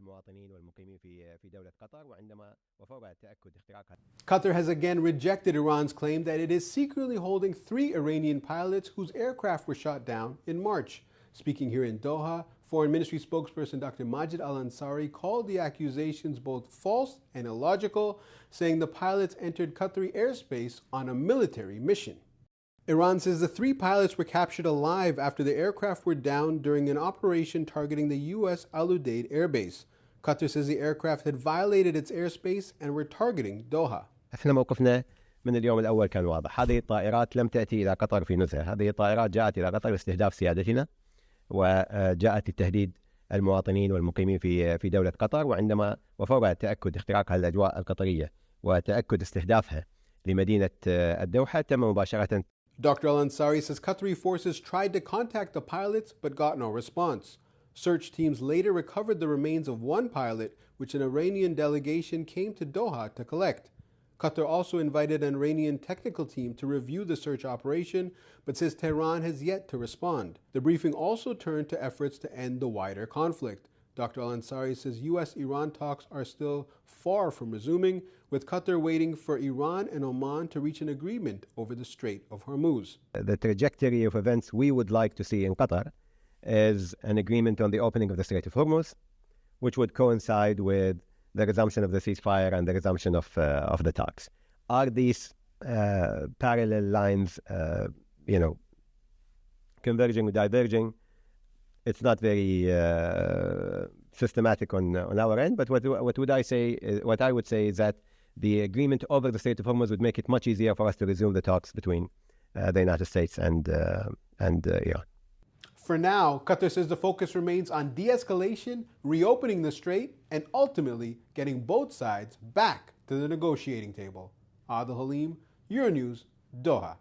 المواطنين والمقيمين في دولة قطر وعندما وفور تأكد اختراق. Qatar has again rejected Iran's claim that it is secretly holding 3 Iranian pilots whose aircraft were shot down in March. Speaking here in Doha, Foreign Ministry spokesperson Dr. Majid Al-Ansari called the accusations both false and illogical, saying the pilots entered Qatari airspace on a military mission. Iran says the 3 pilots were captured alive after the aircraft were downed during an operation targeting the U.S. Al Udeid airbase. Qatar says the aircraft had violated its airspace and were targeting Doha. احنا موقفنا من اليوم الأول كان واضح. هذه الطائرات لم تأتي إلى قطر في نزهة. هذه الطائرات جاءت إلى قطر لاستهداف سيادتنا وجاءت لتهديد المواطنين والمقيمين في دولة قطر وعندما وفور تأكد اختراقها الأجواء القطرية وتأكد استهدافها لمدينة الدوحة تم مباشرة. Dr. Al-Ansari says Qatari forces tried to contact the pilots but got no response. Search teams later recovered the remains of 1 pilot, which an Iranian delegation came to Doha to collect. Qatar also invited an Iranian technical team to review the search operation, but says Tehran has yet to respond. The briefing also turned to efforts to end the wider conflict. Dr. Al-Ansari says U.S.-Iran talks are still far from resuming, with Qatar waiting for Iran and Oman to reach an agreement over the Strait of Hormuz. The trajectory of events we would like to see in Qatar is an agreement on the opening of the Strait of Hormuz, which would coincide with the resumption of the ceasefire and the resumption of the talks. Are these parallel lines, converging or diverging? It's not very systematic on our end, but what I would say is that the agreement over the Strait of Hormuz would make it much easier for us to resume the talks between the United States and Iran. For now, Qatar says the focus remains on de-escalation, reopening the strait, and ultimately getting both sides back to the negotiating table. Adil Halim, Euronews, Doha.